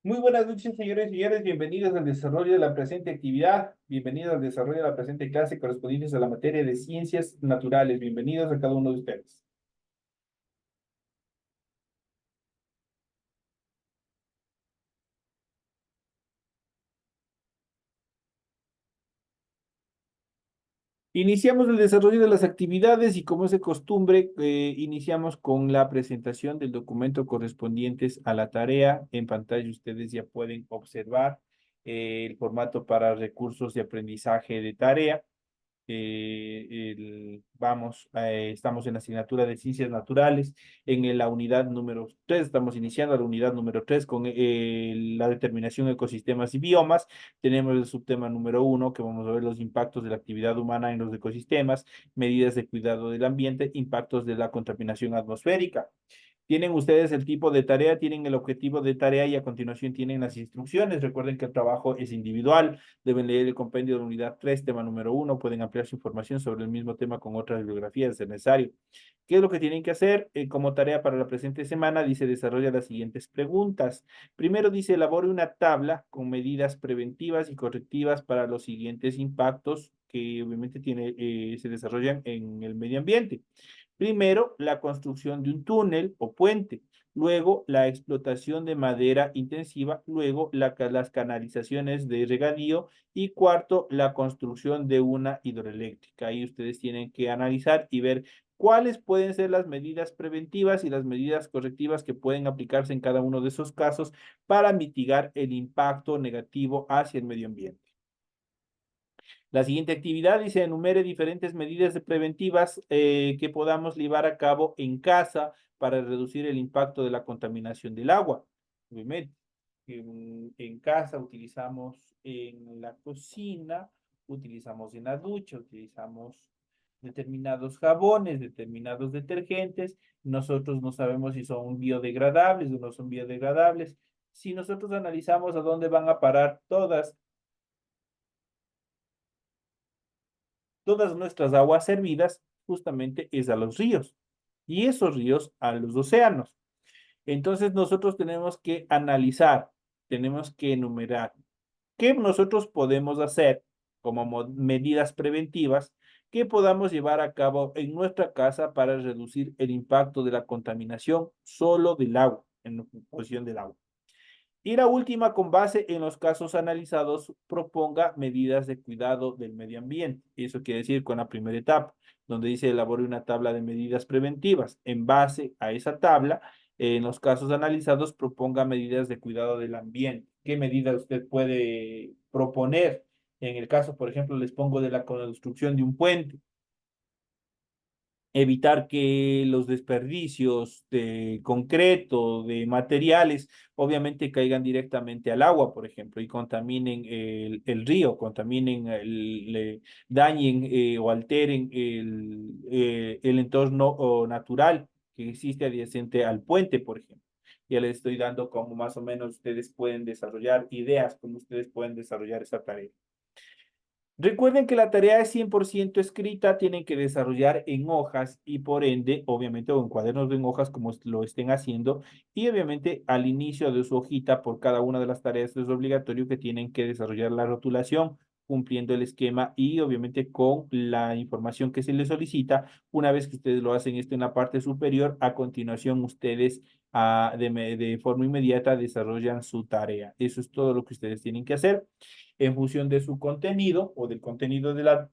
Muy buenas noches, señores y señores. Bienvenidos al desarrollo de la presente actividad. Bienvenidos al desarrollo de la presente clase correspondientes a la materia de ciencias naturales. Bienvenidos a cada uno de ustedes. Iniciamos el desarrollo de las actividades y como es de costumbre, iniciamos con la presentación del documento correspondientes a la tarea. En pantalla ustedes ya pueden observar el formato para recursos de aprendizaje de tarea. Estamos en la asignatura de Ciencias Naturales, la unidad número 3, estamos iniciando la unidad número 3 con la determinación de ecosistemas y biomas. Tenemos el subtema número 1, que vamos a ver los impactos de la actividad humana en los ecosistemas, medidas de cuidado del ambiente, impactos de la contaminación atmosférica. Tienen ustedes el tipo de tarea, tienen el objetivo de tarea y a continuación tienen las instrucciones. Recuerden que el trabajo es individual, deben leer el compendio de la unidad 3, tema número 1, pueden ampliar su información sobre el mismo tema con otras bibliografías, si es necesario. ¿Qué es lo que tienen que hacer? Como tarea para la presente semana, dice, desarrolla las siguientes preguntas. Primero dice, elabore una tabla con medidas preventivas y correctivas para los siguientes impactos que obviamente se desarrollan en el medio ambiente. Primero, la construcción de un túnel o puente. Luego, la explotación de madera intensiva. Luego, las canalizaciones de regadío. Y cuarto, la construcción de una hidroeléctrica. Ahí ustedes tienen que analizar y ver cuáles pueden ser las medidas preventivas y las medidas correctivas que pueden aplicarse en cada uno de esos casos para mitigar el impacto negativo hacia el medio ambiente. La siguiente actividad dice, enumere diferentes medidas preventivas que podamos llevar a cabo en casa para reducir el impacto de la contaminación del agua. Obviamente, en casa utilizamos en la cocina, utilizamos en la ducha, utilizamos determinados jabones, determinados detergentes. Nosotros no sabemos si son biodegradables o no son biodegradables. Si nosotros analizamos a dónde van a parar todas nuestras aguas servidas justamente es a los ríos y esos ríos a los océanos. Entonces nosotros tenemos que analizar, tenemos que enumerar qué nosotros podemos hacer como medidas preventivas que podamos llevar a cabo en nuestra casa para reducir el impacto de la contaminación solo del agua, en la posición del agua. Y la última, con base en los casos analizados, proponga medidas de cuidado del medio ambiente. Eso quiere decir con la primera etapa, donde dice elabore una tabla de medidas preventivas. En base a esa tabla, en los casos analizados, proponga medidas de cuidado del ambiente. ¿Qué medidas usted puede proponer? En el caso, por ejemplo, les pongo de la construcción de un puente, evitar que los desperdicios de concreto, de materiales, obviamente caigan directamente al agua, por ejemplo, y contaminen el río, dañen o alteren el entorno natural que existe adyacente al puente, por ejemplo. Ya les estoy dando como más o menos ustedes pueden desarrollar ideas, cómo ustedes pueden desarrollar esa tarea. Recuerden que la tarea es 100% escrita, tienen que desarrollar en hojas y por ende, obviamente, o en cuadernos de en hojas como lo estén haciendo, y obviamente al inicio de su hojita por cada una de las tareas es obligatorio que tienen que desarrollar la rotulación cumpliendo el esquema y obviamente con la información que se les solicita. Una vez que ustedes lo hacen esto en la parte superior, a continuación ustedes de forma inmediata desarrollan su tarea. Eso es todo lo que ustedes tienen que hacer en función de su contenido o del contenido de la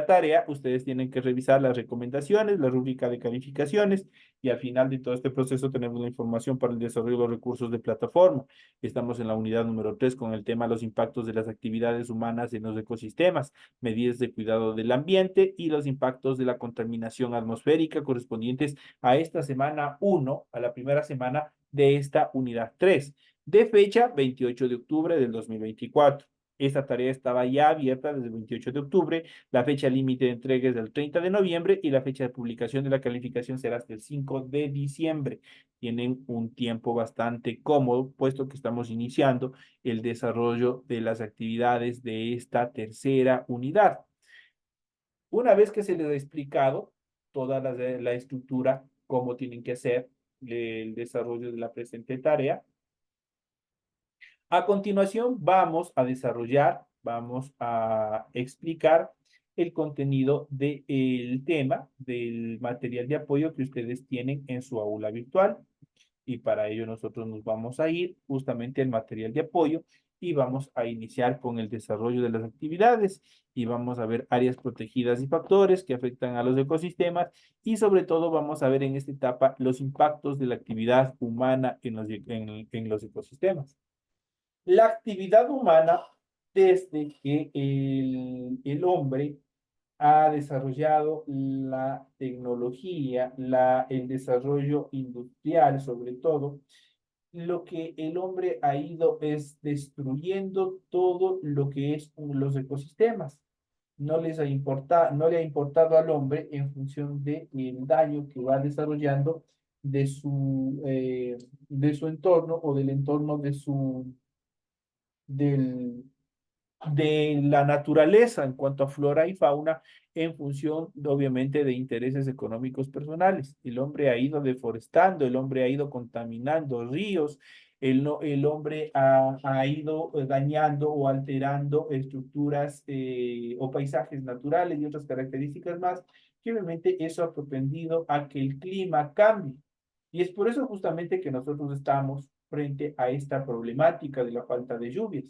tarea, ustedes tienen que revisar las recomendaciones, la rúbrica de calificaciones y al final de todo este proceso tenemos la información para el desarrollo de los recursos de plataforma. Estamos en la unidad número 3 con el tema los impactos de las actividades humanas en los ecosistemas, medidas de cuidado del ambiente y los impactos de la contaminación atmosférica correspondientes a esta semana 1, a la primera semana de esta unidad 3, de fecha 28 de octubre del 2024. Esta tarea estaba ya abierta desde el 28 de octubre, la fecha límite de entrega es del 30 de noviembre y la fecha de publicación de la calificación será hasta el 5 de diciembre. Tienen un tiempo bastante cómodo, puesto que estamos iniciando el desarrollo de las actividades de esta tercera unidad. Una vez que se les ha explicado toda la estructura, cómo tienen que hacer el desarrollo de la presente tarea, A continuación vamos a desarrollar, vamos a explicar el contenido del tema del material de apoyo que ustedes tienen en su aula virtual. Y para ello nosotros nos vamos a ir justamente al material de apoyo y vamos a iniciar con el desarrollo de las actividades y vamos a ver áreas protegidas y factores que afectan a los ecosistemas y sobre todo vamos a ver en esta etapa los impactos de la actividad humana en los ecosistemas. La actividad humana, desde que el hombre ha desarrollado la tecnología, el desarrollo industrial sobre todo, lo que el hombre ha ido es destruyendo todo lo que es los ecosistemas. No le ha importado al hombre en función del daño que va desarrollando de su entorno o del entorno del, de la naturaleza en cuanto a flora y fauna en función, obviamente, de intereses económicos personales. El hombre ha ido deforestando, el hombre ha ido contaminando ríos, el hombre ha ido dañando o alterando estructuras o paisajes naturales y otras características más, que obviamente eso ha propendido a que el clima cambie. Y es por eso justamente que nosotros estamos frente a esta problemática de la falta de lluvias.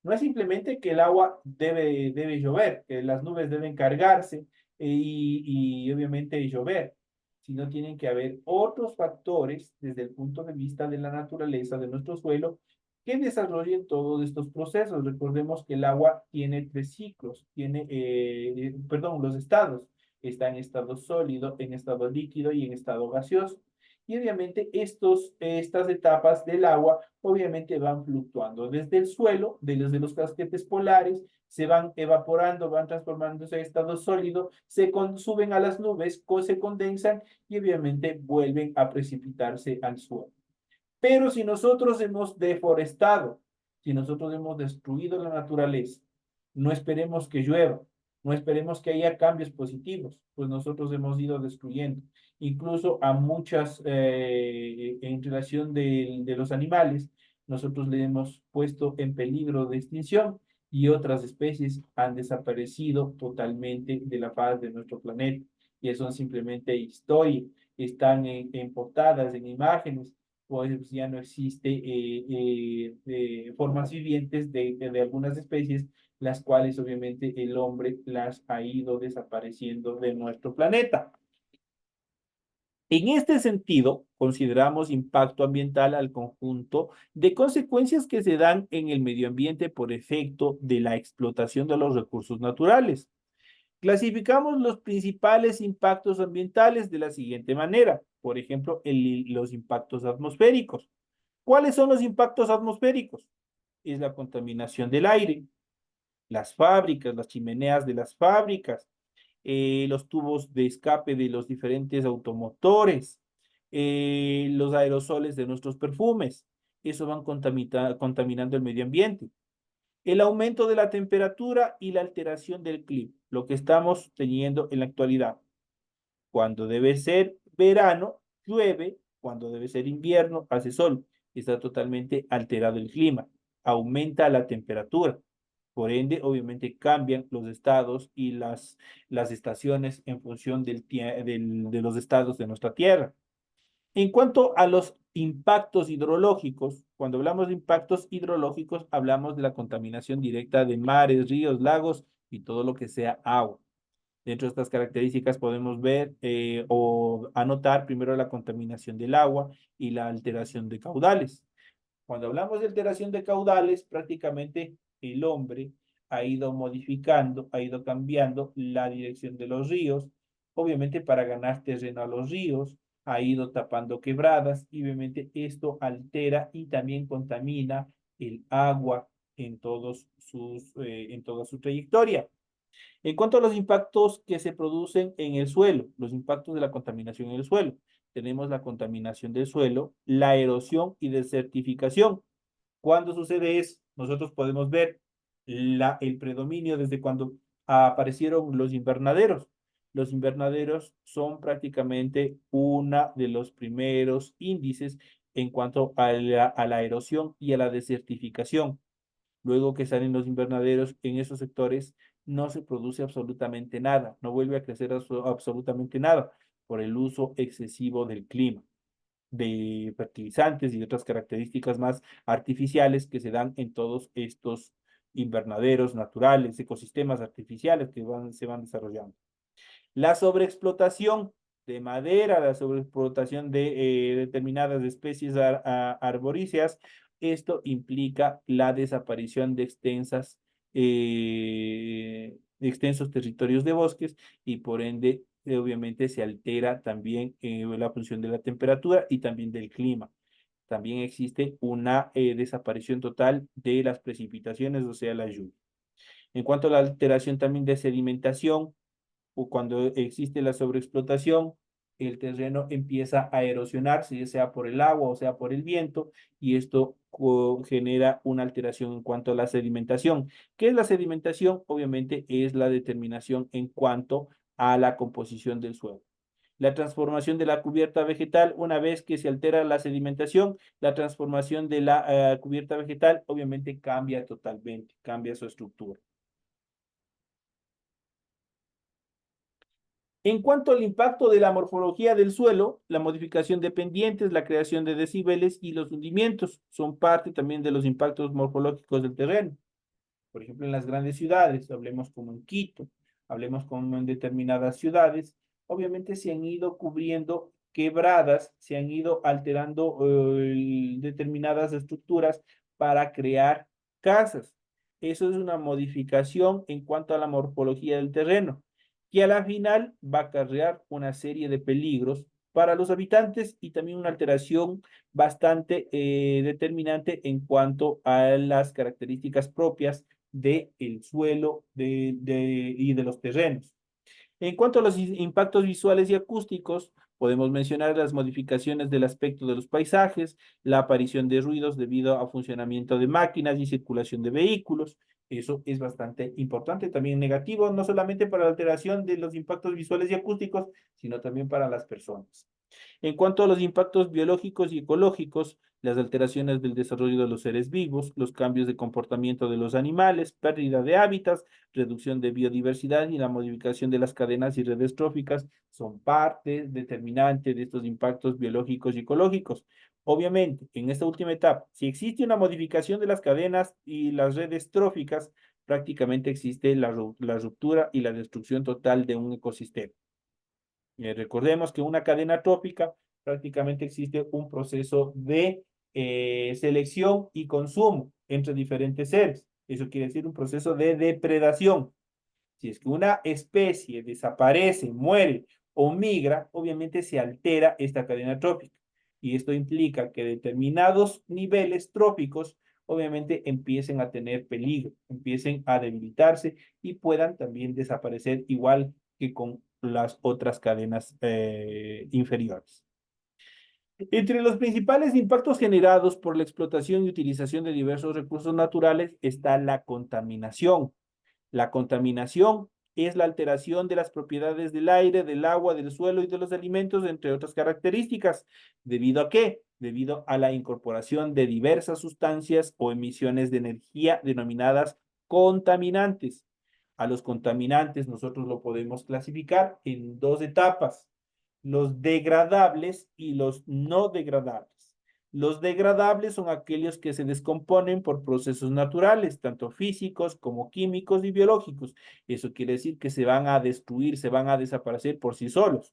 No es simplemente que el agua debe llover, que las nubes deben cargarse y obviamente llover, sino tienen que haber otros factores desde el punto de vista de la naturaleza de nuestro suelo que desarrollen todos estos procesos. Recordemos que el agua tiene tres ciclos, perdón, los estados. Está en estado sólido, en estado líquido y en estado gaseoso. Y obviamente estas etapas del agua obviamente van fluctuando desde el suelo, desde los casquetes polares, se van evaporando, van transformándose en estado sólido, suben a las nubes, se condensan y obviamente vuelven a precipitarse al suelo. Pero si nosotros hemos deforestado, si nosotros hemos destruido la naturaleza, no esperemos que llueva, no esperemos que haya cambios positivos, pues nosotros hemos ido destruyendo. Incluso a muchas, en relación de los animales, nosotros le hemos puesto en peligro de extinción y otras especies han desaparecido totalmente de la faz de nuestro planeta. Y son simplemente historia, están en portadas, en imágenes, pues ya no existe formas vivientes de algunas especies, las cuales obviamente el hombre las ha ido desapareciendo de nuestro planeta. En este sentido, consideramos impacto ambiental al conjunto de consecuencias que se dan en el medio ambiente por efecto de la explotación de los recursos naturales. Clasificamos los principales impactos ambientales de la siguiente manera. Por ejemplo, los impactos atmosféricos. ¿Cuáles son los impactos atmosféricos? Es la contaminación del aire, las fábricas, las chimeneas de las fábricas, los tubos de escape de los diferentes automotores, los aerosoles de nuestros perfumes. Eso van contaminando el medio ambiente. El aumento de la temperatura y la alteración del clima, lo que estamos teniendo en la actualidad. Cuando debe ser verano, llueve, cuando debe ser invierno, hace sol. Está totalmente alterado el clima, aumenta la temperatura. Por ende, obviamente cambian los estados y las estaciones en función de los estados de nuestra Tierra. En cuanto a los impactos hidrológicos, cuando hablamos de impactos hidrológicos, hablamos de la contaminación directa de mares, ríos, lagos y todo lo que sea agua. Dentro de estas características podemos ver o anotar primero la contaminación del agua y la alteración de caudales. Cuando hablamos de alteración de caudales, prácticamente el hombre ha ido modificando, ha ido cambiando la dirección de los ríos, obviamente para ganar terreno a los ríos, ha ido tapando quebradas y obviamente esto altera y también contamina el agua en toda su trayectoria. En cuanto a los impactos que se producen en el suelo, los impactos de la contaminación en el suelo, tenemos la contaminación del suelo, la erosión y desertificación. ¿Cuándo sucede eso? Nosotros podemos ver el predominio desde cuando aparecieron los invernaderos. Los invernaderos son prácticamente uno de los primeros índices en cuanto a la erosión y a la desertificación. Luego que salen los invernaderos en esos sectores, no se produce absolutamente nada, no vuelve a crecer absolutamente nada por el uso excesivo del clima, de fertilizantes y de otras características más artificiales que se dan en todos estos invernaderos naturales, ecosistemas artificiales que se van desarrollando. La sobreexplotación de madera, la sobreexplotación de determinadas especies arborícolas, esto implica la desaparición de extensos territorios de bosques y por ende, obviamente, se altera también la función de la temperatura y también del clima. También existe una desaparición total de las precipitaciones, o sea, la lluvia. En cuanto a la alteración también de sedimentación, o cuando existe la sobreexplotación, el terreno empieza a erosionarse, ya sea por el agua o sea por el viento, y esto genera una alteración en cuanto a la sedimentación. ¿Qué es la sedimentación? Obviamente es la determinación en cuanto a la composición del suelo. La transformación de la cubierta vegetal, una vez que se altera la sedimentación, la transformación de la cubierta vegetal obviamente cambia totalmente, cambia su estructura. En cuanto al impacto de la morfología del suelo, la modificación de pendientes, la creación de desniveles y los hundimientos son parte también de los impactos morfológicos del terreno. Por ejemplo, en las grandes ciudades, hablemos como en Quito, hablemos como en determinadas ciudades, obviamente se han ido cubriendo quebradas, se han ido alterando determinadas estructuras para crear casas. Eso es una modificación en cuanto a la morfología del terreno, que a la final va a acarrear una serie de peligros para los habitantes y también una alteración bastante determinante en cuanto a las características propias del suelo y de los terrenos. En cuanto a los impactos visuales y acústicos, podemos mencionar las modificaciones del aspecto de los paisajes, la aparición de ruidos debido a funcionamiento de máquinas y circulación de vehículos. Eso es bastante importante, también negativo, no solamente para la alteración de los impactos visuales y acústicos, sino también para las personas. En cuanto a los impactos biológicos y ecológicos, las alteraciones del desarrollo de los seres vivos, los cambios de comportamiento de los animales, pérdida de hábitats, reducción de biodiversidad y la modificación de las cadenas y redes tróficas son parte determinante de estos impactos biológicos y ecológicos. Obviamente, en esta última etapa, si existe una modificación de las cadenas y las redes tróficas, prácticamente existe la ruptura y la destrucción total de un ecosistema. Recordemos que una cadena trófica prácticamente existe un proceso de selección y consumo entre diferentes seres. Eso quiere decir un proceso de depredación. Si es que una especie desaparece, muere o migra, obviamente se altera esta cadena trófica. Y esto implica que determinados niveles tróficos obviamente empiecen a tener peligro, empiecen a debilitarse y puedan también desaparecer igual que con las otras cadenas inferiores. Entre los principales impactos generados por la explotación y utilización de diversos recursos naturales está la contaminación. La contaminación es la alteración de las propiedades del aire, del agua, del suelo y de los alimentos, entre otras características. ¿Debido a qué? Debido a la incorporación de diversas sustancias o emisiones de energía denominadas contaminantes. A los contaminantes nosotros lo podemos clasificar en dos etapas: los degradables y los no degradables. Los degradables son aquellos que se descomponen por procesos naturales, tanto físicos como químicos y biológicos. Eso quiere decir que se van a destruir, se van a desaparecer por sí solos.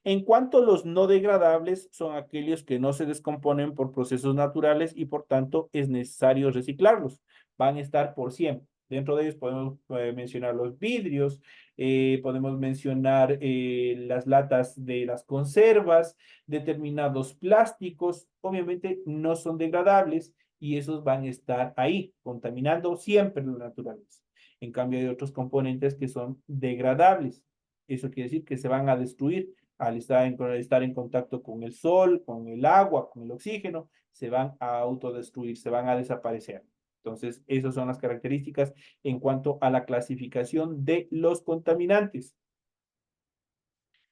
En cuanto a los no degradables, son aquellos que no se descomponen por procesos naturales y por tanto es necesario reciclarlos. Van a estar por siempre. Dentro de ellos podemos mencionar los vidrios, podemos mencionar las latas de las conservas, determinados plásticos, obviamente no son degradables y esos van a estar ahí, contaminando siempre la naturaleza. En cambio, hay otros componentes que son degradables. Eso quiere decir que se van a destruir al estar en contacto con el sol, con el agua, con el oxígeno, se van a autodestruir, se van a desaparecer. Entonces, esas son las características en cuanto a la clasificación de los contaminantes.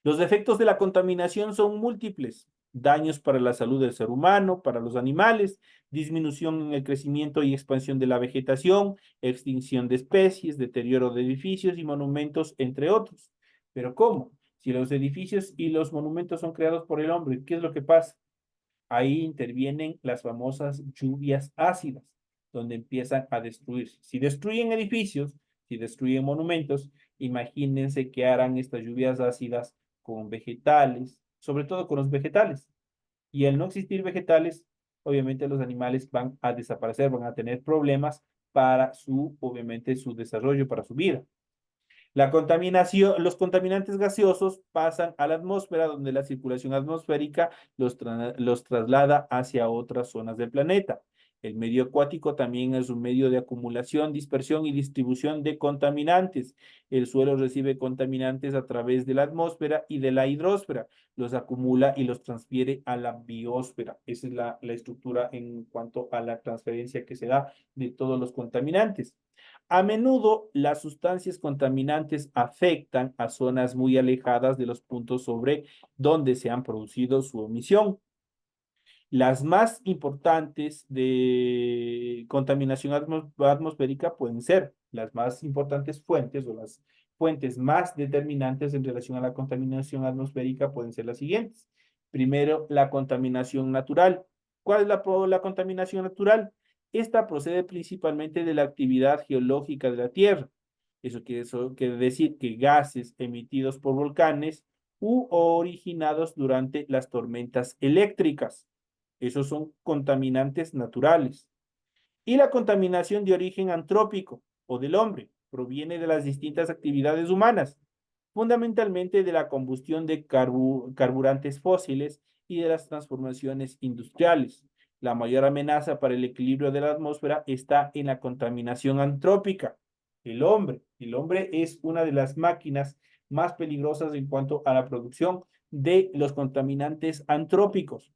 Los efectos de la contaminación son múltiples. Daños para la salud del ser humano, para los animales, disminución en el crecimiento y expansión de la vegetación, extinción de especies, deterioro de edificios y monumentos, entre otros. Pero ¿cómo? Si los edificios y los monumentos son creados por el hombre, ¿qué es lo que pasa? Ahí intervienen las famosas lluvias ácidas, donde empiezan a destruirse. Si destruyen edificios, si destruyen monumentos, imagínense que harán estas lluvias ácidas con vegetales, sobre todo con los vegetales. Y al no existir vegetales, obviamente los animales van a desaparecer, van a tener problemas para su, obviamente, su desarrollo, para su vida. La contaminación, los contaminantes gaseosos pasan a la atmósfera, donde la circulación atmosférica los traslada hacia otras zonas del planeta. El medio acuático también es un medio de acumulación, dispersión y distribución de contaminantes. El suelo recibe contaminantes a través de la atmósfera y de la hidrosfera. Los acumula y los transfiere a la biosfera. Esa es la estructura en cuanto a la transferencia que se da de todos los contaminantes. A menudo las sustancias contaminantes afectan a zonas muy alejadas de los puntos sobre donde se han producido su emisión. Las más importantes de contaminación atmosférica pueden ser las más importantes fuentes o las fuentes más determinantes en relación a la contaminación atmosférica pueden ser las siguientes. Primero, la contaminación natural. ¿Cuál es la contaminación natural? Esta procede principalmente de la actividad geológica de la Tierra. Eso quiere decir que gases emitidos por volcanes u originados durante las tormentas eléctricas. Esos son contaminantes naturales. Y la contaminación de origen antrópico o del hombre proviene de las distintas actividades humanas, fundamentalmente de la combustión de carburantes fósiles y de las transformaciones industriales. La mayor amenaza para el equilibrio de la atmósfera está en la contaminación antrópica. El hombre. El hombre es una de las máquinas más peligrosas en cuanto a la producción de los contaminantes antrópicos.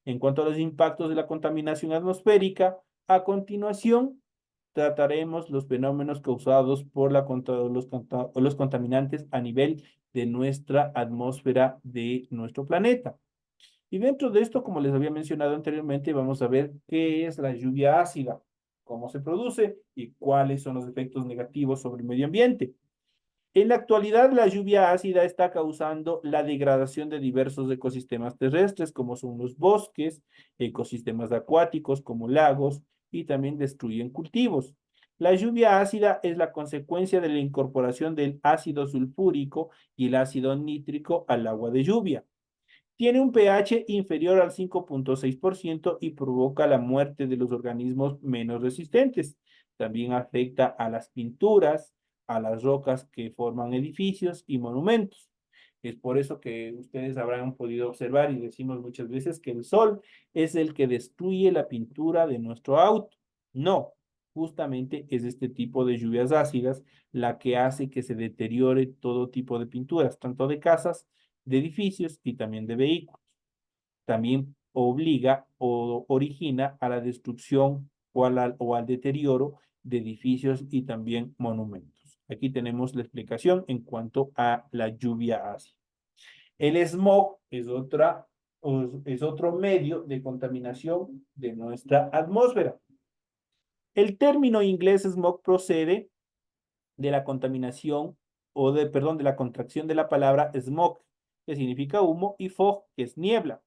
En cuanto a los impactos de la contaminación atmosférica, a continuación trataremos los fenómenos causados por los contaminantes a nivel de nuestra atmósfera de nuestro planeta. Y dentro de esto, como les había mencionado anteriormente, vamos a ver qué es la lluvia ácida, cómo se produce y cuáles son los efectos negativos sobre el medio ambiente. En la actualidad, la lluvia ácida está causando la degradación de diversos ecosistemas terrestres, como son los bosques, ecosistemas acuáticos, como lagos, y también destruyen cultivos. La lluvia ácida es la consecuencia de la incorporación del ácido sulfúrico y el ácido nítrico al agua de lluvia. Tiene un pH inferior al 5,6% y provoca la muerte de los organismos menos resistentes. También afecta a las pinturas, a las rocas que forman edificios y monumentos. Es por eso que ustedes habrán podido observar y decimos muchas veces que el sol es el que destruye la pintura de nuestro auto. No, justamente es este tipo de lluvias ácidas la que hace que se deteriore todo tipo de pinturas, tanto de casas, de edificios y también de vehículos. También obliga o origina a la destrucción o al deterioro de edificios y también monumentos. Aquí tenemos la explicación en cuanto a la lluvia ácida. El smog es otro medio de contaminación de nuestra atmósfera. El término inglés smog procede de la contaminación perdón, de la contracción de la palabra smog, que significa humo, y fog, que es niebla.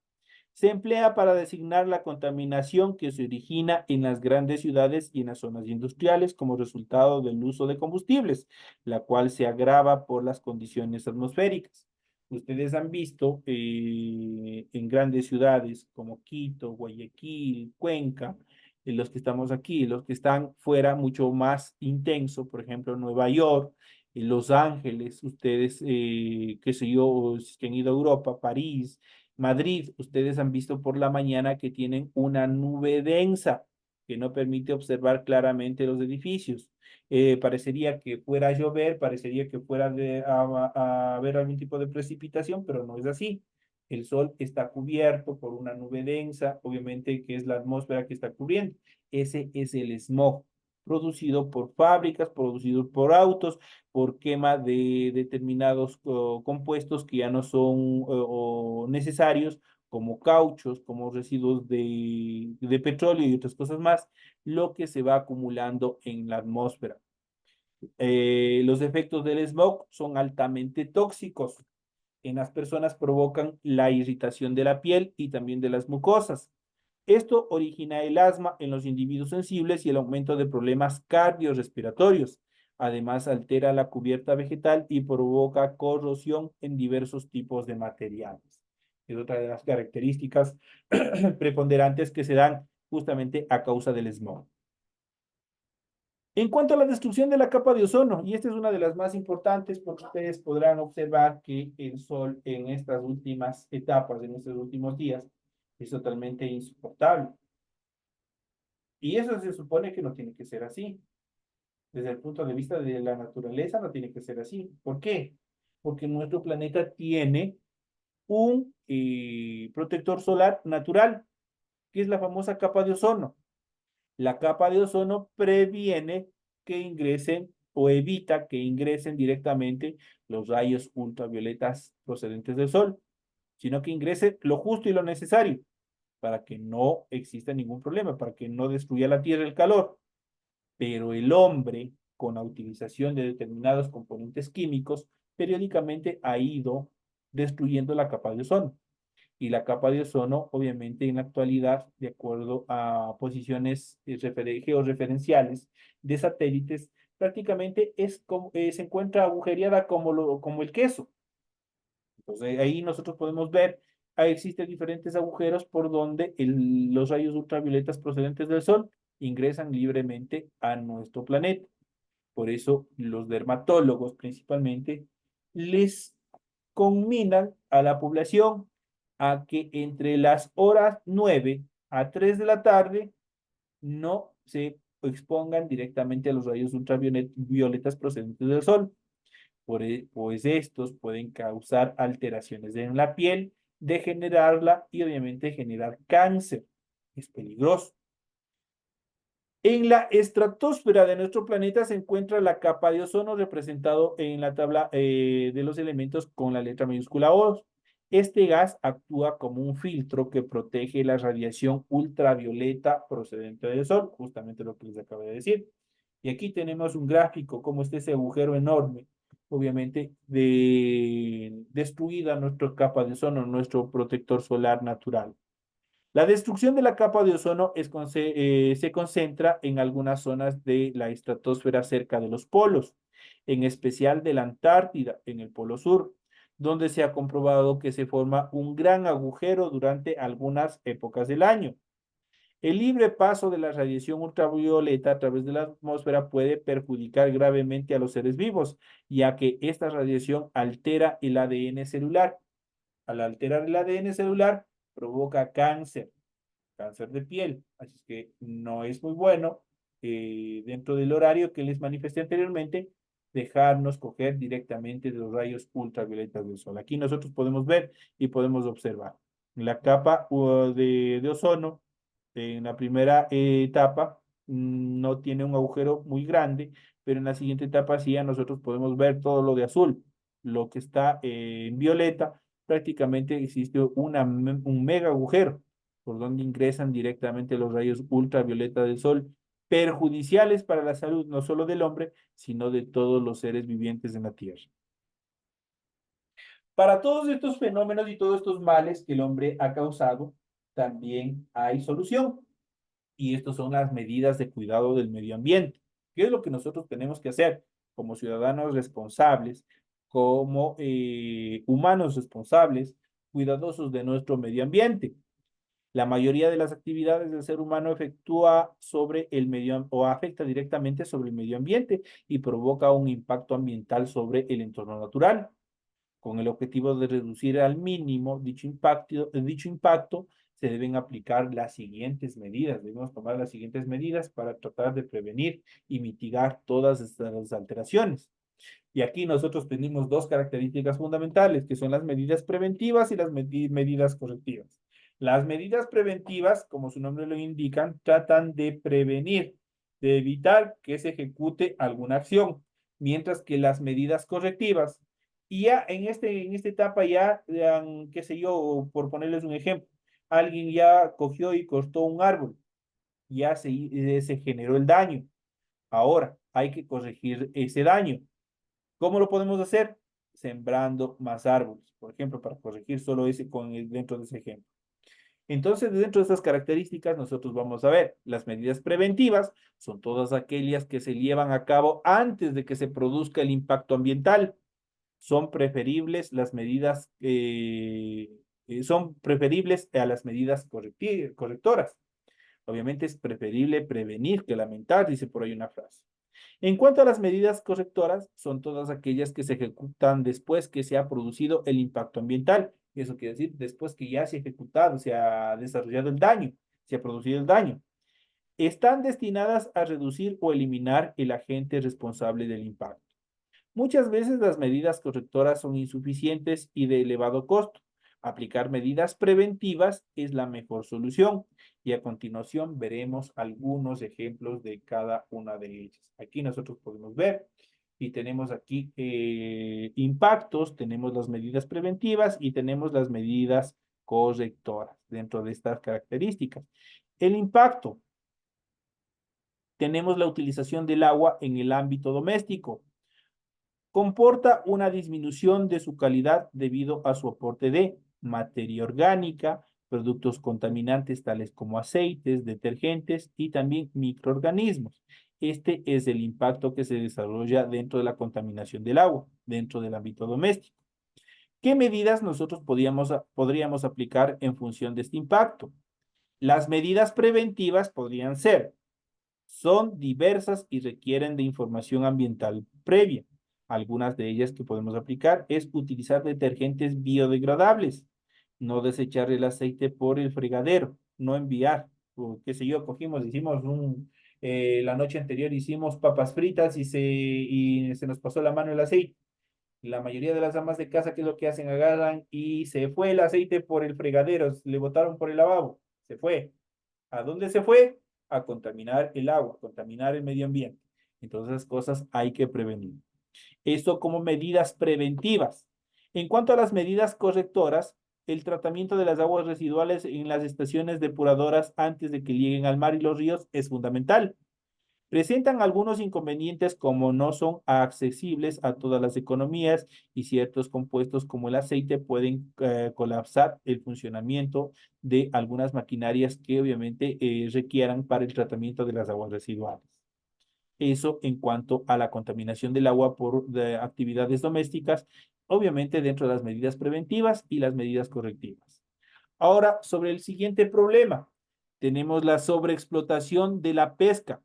Se emplea para designar la contaminación que se origina en las grandes ciudades y en las zonas industriales como resultado del uso de combustibles, la cual se agrava por las condiciones atmosféricas. Ustedes han visto en grandes ciudades como Quito, Guayaquil, Cuenca, los que estamos aquí, los que están fuera mucho más intenso, por ejemplo, Nueva York, Los Ángeles, ustedes, qué sé yo, si que han ido a Europa, París, Madrid, ustedes han visto por la mañana que tienen una nube densa que no permite observar claramente los edificios. Parecería que fuera a llover, parecería que fuera a haber algún tipo de precipitación, pero no es así. El sol está cubierto por una nube densa, obviamente que es la atmósfera que está cubriendo. Ese es el smog. producido por fábricas, producido por autos, por quema de determinados compuestos que ya no son necesarios, como cauchos, como residuos de petróleo y otras cosas más, lo que se va acumulando en la atmósfera. Los efectos del smog son altamente tóxicos. En las personas provocan la irritación de la piel y también de las mucosas. Esto origina el asma en los individuos sensibles y el aumento de problemas cardiorrespiratorios. Además, altera la cubierta vegetal y provoca corrosión en diversos tipos de materiales. Es otra de las características preponderantes que se dan justamente a causa del smog. En cuanto a la destrucción de la capa de ozono, y esta es una de las más importantes porque ustedes podrán observar que el sol en estas últimas etapas, en estos últimos días, es totalmente insoportable. Y eso se supone que no tiene que ser así. Desde el punto de vista de la naturaleza no tiene que ser así. ¿Por qué? Porque nuestro planeta tiene un protector solar natural, que es la famosa capa de ozono. La capa de ozono previene que ingresen o evita que ingresen directamente los rayos ultravioletas procedentes del sol, sino que ingrese lo justo y lo necesario para que no exista ningún problema, para que no destruya la Tierra el calor. Pero el hombre, con la utilización de determinados componentes químicos, periódicamente ha ido destruyendo la capa de ozono. Y la capa de ozono, obviamente, en la actualidad, de acuerdo a posiciones georreferenciales de satélites, prácticamente se encuentra agujereada como el queso. Entonces, ahí nosotros podemos ver, ahí existen diferentes agujeros por donde los rayos ultravioletas procedentes del Sol ingresan libremente a nuestro planeta. Por eso los dermatólogos principalmente les conminan a la población a que entre las horas 9 a 3 de la tarde no se expongan directamente a los rayos ultravioletas procedentes del sol, pues estos pueden causar alteraciones en la piel, degenerarla y obviamente generar cáncer. Es peligroso. En la estratosfera de nuestro planeta se encuentra la capa de ozono representado en la tabla de los elementos con la letra mayúscula O. Este gas actúa como un filtro que protege la radiación ultravioleta procedente del Sol, justamente lo que les acabo de decir. Y aquí tenemos un gráfico, como está ese agujero enorme, obviamente, destruida nuestra capa de ozono, nuestro protector solar natural. La destrucción de la capa de ozono se concentra en algunas zonas de la estratosfera cerca de los polos, en especial de la Antártida, en el Polo Sur, donde se ha comprobado que se forma un gran agujero durante algunas épocas del año. El libre paso de la radiación ultravioleta a través de la atmósfera puede perjudicar gravemente a los seres vivos, ya que esta radiación altera el ADN celular. Al alterar el ADN celular, provoca cáncer de piel. Así es que no es muy bueno, dentro del horario que les manifesté anteriormente, dejarnos coger directamente de los rayos ultravioletas del sol. Aquí nosotros podemos ver y podemos observar la capa de ozono en la primera etapa no tiene un agujero muy grande, pero en la siguiente etapa sí ya nosotros podemos ver todo lo de azul. Lo que está en violeta, prácticamente existe un mega agujero por donde ingresan directamente los rayos ultravioleta del sol, perjudiciales para la salud no solo del hombre, sino de todos los seres vivientes en la Tierra. Para todos estos fenómenos y todos estos males que el hombre ha causado, también hay solución. Y estas son las medidas de cuidado del medio ambiente. ¿Qué es lo que nosotros tenemos que hacer como ciudadanos responsables, como humanos responsables, cuidadosos de nuestro medio ambiente? La mayoría de las actividades del ser humano efectúa sobre el medio o afecta directamente sobre el medio ambiente y provoca un impacto ambiental sobre el entorno natural. Con el objetivo de reducir al mínimo dicho impacto, se deben aplicar las siguientes medidas. Debemos tomar las siguientes medidas para tratar de prevenir y mitigar todas estas alteraciones. Y aquí nosotros tenemos dos características fundamentales, que son las medidas preventivas y las medidas correctivas. Las medidas preventivas, como su nombre lo indican, tratan de prevenir de evitar que se ejecute alguna acción, mientras que las medidas correctivas, y ya en esta etapa ya, qué sé yo, por ponerles un ejemplo, alguien ya cogió y cortó un árbol, ya se generó el daño. Ahora hay que corregir ese daño. ¿Cómo lo podemos hacer? Sembrando más árboles, por ejemplo, para corregir solo ese dentro de ese ejemplo. Entonces, dentro de estas características, nosotros vamos a ver las medidas preventivas, son todas aquellas que se llevan a cabo antes de que se produzca el impacto ambiental. Son preferibles las medidas, son preferibles a las medidas correctoras. Obviamente es preferible prevenir que lamentar, dice por ahí una frase. En cuanto a las medidas correctoras, son todas aquellas que se ejecutan después que se ha producido el impacto ambiental. Eso quiere decir después que ya se ha ejecutado, se ha desarrollado el daño, se ha producido el daño. Están destinadas a reducir o eliminar el agente responsable del impacto. Muchas veces las medidas correctoras son insuficientes y de elevado costo. Aplicar medidas preventivas es la mejor solución y a continuación veremos algunos ejemplos de cada una de ellas. Aquí nosotros podemos ver y tenemos aquí impactos, tenemos las medidas preventivas y tenemos las medidas correctoras dentro de estas características. El impacto, tenemos la utilización del agua en el ámbito doméstico. Comporta una disminución de su calidad debido a su aporte de materia orgánica, productos contaminantes tales como aceites, detergentes y también microorganismos. Este es el impacto que se desarrolla dentro de la contaminación del agua, dentro del ámbito doméstico. ¿Qué medidas nosotros podríamos aplicar en función de este impacto? Las medidas preventivas podrían ser: son diversas y requieren de información ambiental previa. Algunas de ellas que podemos aplicar es utilizar detergentes biodegradables, no desechar el aceite por el fregadero, no enviar, o qué sé yo, cogimos, la noche anterior hicimos papas fritas y se nos pasó la mano el aceite. La mayoría de las amas de casa, ¿qué es lo que hacen? Agarran y se fue el aceite por el fregadero, le botaron por el lavabo, se fue. ¿A dónde se fue? A contaminar el agua, contaminar el medio ambiente. Entonces, esas cosas hay que prevenir. Esto como medidas preventivas. En cuanto a las medidas correctoras, el tratamiento de las aguas residuales en las estaciones depuradoras antes de que lleguen al mar y los ríos es fundamental. Presentan algunos inconvenientes como no son accesibles a todas las economías y ciertos compuestos como el aceite pueden colapsar el funcionamiento de algunas maquinarias que obviamente requieran para el tratamiento de las aguas residuales. Eso en cuanto a la contaminación del agua por actividades domésticas, obviamente dentro de las medidas preventivas y las medidas correctivas. Ahora, sobre el siguiente problema, tenemos la sobreexplotación de la pesca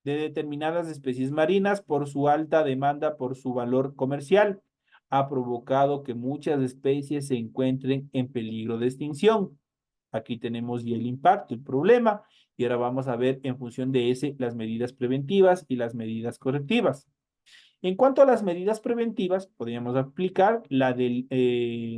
de determinadas especies marinas por su alta demanda, por su valor comercial, ha provocado que muchas especies se encuentren en peligro de extinción. Aquí tenemos ya el impacto, el problema, y ahora vamos a ver en función de ese las medidas preventivas y las medidas correctivas. En cuanto a las medidas preventivas, podríamos aplicar la de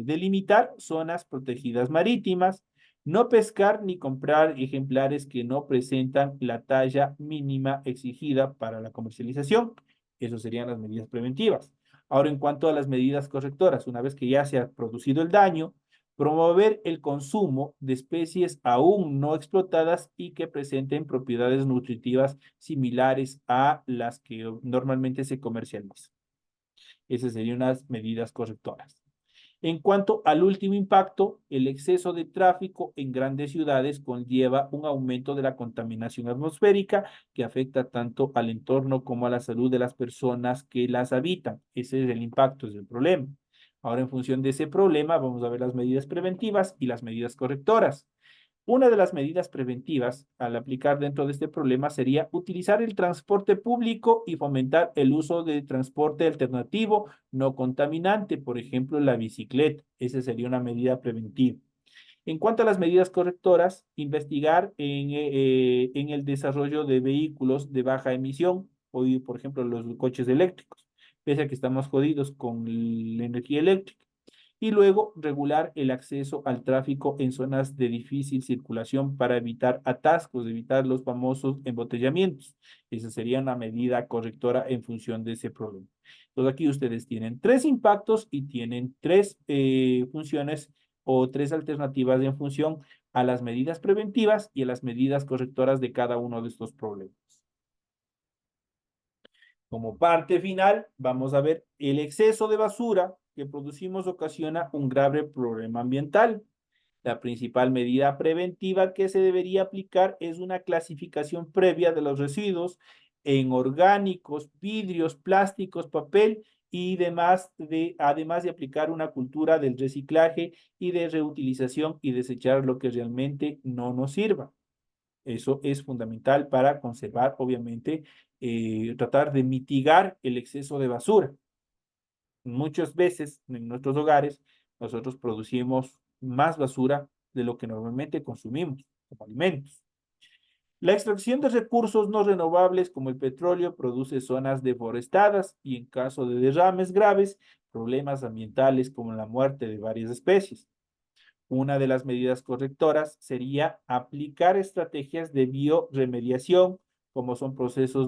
delimitar zonas protegidas marítimas, no pescar ni comprar ejemplares que no presentan la talla mínima exigida para la comercialización. Esas serían las medidas preventivas. Ahora, en cuanto a las medidas correctoras, una vez que ya se ha producido el daño, promover el consumo de especies aún no explotadas y que presenten propiedades nutritivas similares a las que normalmente se comercializan. Esas serían unas medidas correctoras. En cuanto al último impacto, el exceso de tráfico en grandes ciudades conlleva un aumento de la contaminación atmosférica que afecta tanto al entorno como a la salud de las personas que las habitan. Ese es el impacto, es el problema. Ahora, en función de ese problema, vamos a ver las medidas preventivas y las medidas correctoras. Una de las medidas preventivas al aplicar dentro de este problema sería utilizar el transporte público y fomentar el uso de transporte alternativo no contaminante, por ejemplo, la bicicleta. Esa sería una medida preventiva. En cuanto a las medidas correctoras, investigar en el desarrollo de vehículos de baja emisión, hoy, por ejemplo, los coches eléctricos, pese a que estamos jodidos con la energía eléctrica. Y luego regular el acceso al tráfico en zonas de difícil circulación para evitar atascos, evitar los famosos embotellamientos. Esa sería una medida correctora en función de ese problema. Entonces aquí ustedes tienen tres impactos y tienen tres funciones o tres alternativas en función a las medidas preventivas y a las medidas correctoras de cada uno de estos problemas. Como parte final, vamos a ver el exceso de basura que producimos ocasiona un grave problema ambiental. La principal medida preventiva que se debería aplicar es una clasificación previa de los residuos en orgánicos, vidrios, plásticos, papel y demás, además de aplicar una cultura del reciclaje y de reutilización y desechar lo que realmente no nos sirva. Eso es fundamental para conservar, obviamente, tratar de mitigar el exceso de basura. Muchas veces en nuestros hogares nosotros producimos más basura de lo que normalmente consumimos como alimentos. La extracción de recursos no renovables como el petróleo produce zonas deforestadas y en caso de derrames graves, problemas ambientales como la muerte de varias especies. Una de las medidas correctoras sería aplicar estrategias de bioremediación, como son procesos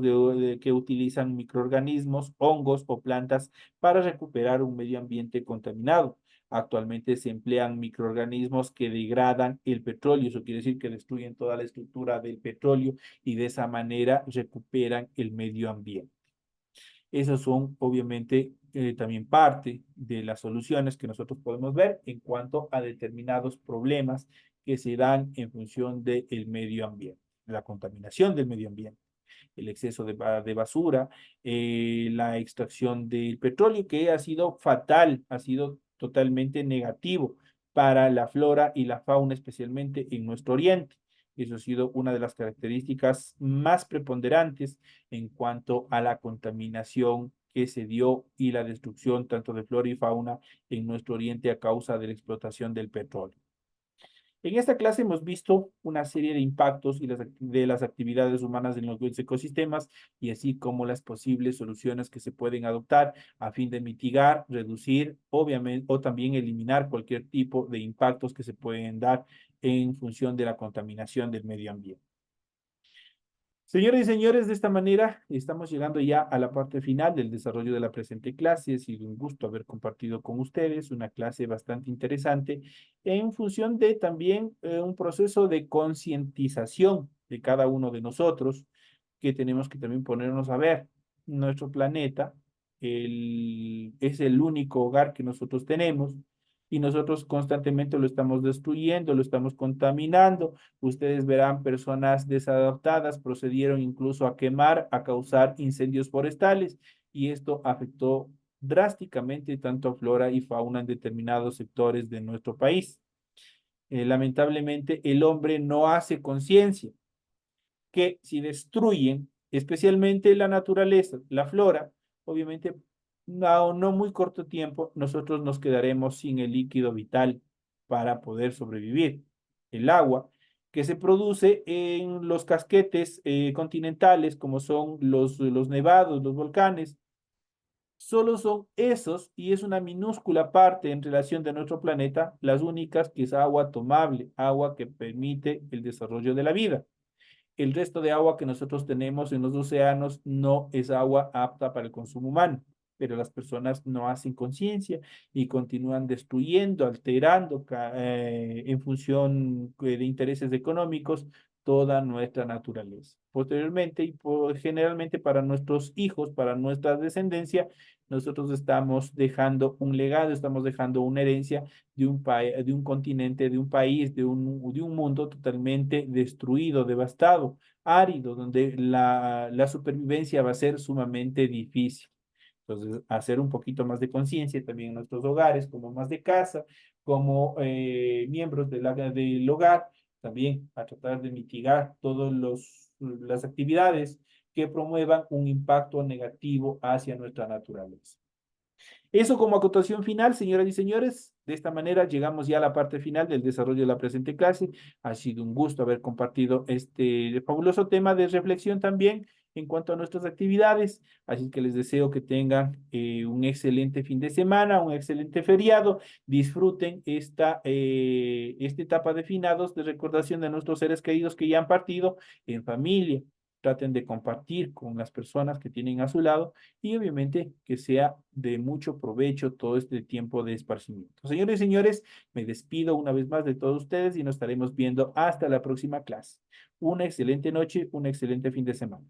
que utilizan microorganismos, hongos o plantas para recuperar un medio ambiente contaminado. Actualmente se emplean microorganismos que degradan el petróleo, eso quiere decir que destruyen toda la estructura del petróleo y de esa manera recuperan el medio ambiente. Esas son obviamente también parte de las soluciones que nosotros podemos ver en cuanto a determinados problemas que se dan en función del medio ambiente, la contaminación del medio ambiente, el exceso de basura, la extracción del petróleo, que ha sido fatal, ha sido totalmente negativo para la flora y la fauna, especialmente en nuestro oriente. Eso ha sido una de las características más preponderantes en cuanto a la contaminación que se dio y la destrucción tanto de flora y fauna en nuestro oriente a causa de la explotación del petróleo. En esta clase hemos visto una serie de impactos de las actividades humanas en los ecosistemas y así como las posibles soluciones que se pueden adoptar a fin de mitigar, reducir, obviamente, o también eliminar cualquier tipo de impactos que se pueden dar en función de la contaminación del medio ambiente. Señoras y señores, de esta manera estamos llegando ya a la parte final del desarrollo de la presente clase. Ha sido un gusto haber compartido con ustedes una clase bastante interesante en función de también un proceso de concientización de cada uno de nosotros que tenemos que también ponernos a ver. Nuestro planeta es el único hogar que nosotros tenemos y nosotros constantemente lo estamos destruyendo, lo estamos contaminando. Ustedes verán personas desadaptadas procedieron incluso a quemar, a causar incendios forestales y esto afectó drásticamente tanto a flora y fauna en determinados sectores de nuestro país. Lamentablemente, el hombre no hace conciencia que si destruyen especialmente la naturaleza, la flora, obviamente a no muy corto tiempo nosotros nos quedaremos sin el líquido vital para poder sobrevivir. El agua que se produce en los casquetes continentales, como son los nevados, los volcanes, solo son esos, y es una minúscula parte en relación de nuestro planeta, las únicas que es agua tomable, agua que permite el desarrollo de la vida. El resto de agua que nosotros tenemos en los océanos no es agua apta para el consumo humano, pero las personas no hacen conciencia y continúan destruyendo, alterando en función de intereses económicos toda nuestra naturaleza. Posteriormente y generalmente para nuestros hijos, para nuestra descendencia, nosotros estamos dejando un legado, estamos dejando una herencia de un continente, de un país, de un mundo totalmente destruido, devastado, árido, donde la supervivencia va a ser sumamente difícil. Entonces, hacer un poquito más de conciencia también en nuestros hogares, como más de casa, como miembros del hogar, también a tratar de mitigar todas las actividades que promuevan un impacto negativo hacia nuestra naturaleza. Eso como acotación final, señoras y señores. De esta manera llegamos ya a la parte final del desarrollo de la presente clase. Ha sido un gusto haber compartido este fabuloso tema de reflexión también en cuanto a nuestras actividades. Así que les deseo que tengan un excelente fin de semana, un excelente feriado. Disfruten esta etapa de finados, de recordación de nuestros seres queridos que ya han partido en familia. Traten de compartir con las personas que tienen a su lado y obviamente que sea de mucho provecho todo este tiempo de esparcimiento. Señores y señores, me despido una vez más de todos ustedes y nos estaremos viendo hasta la próxima clase. Una excelente noche, un excelente fin de semana.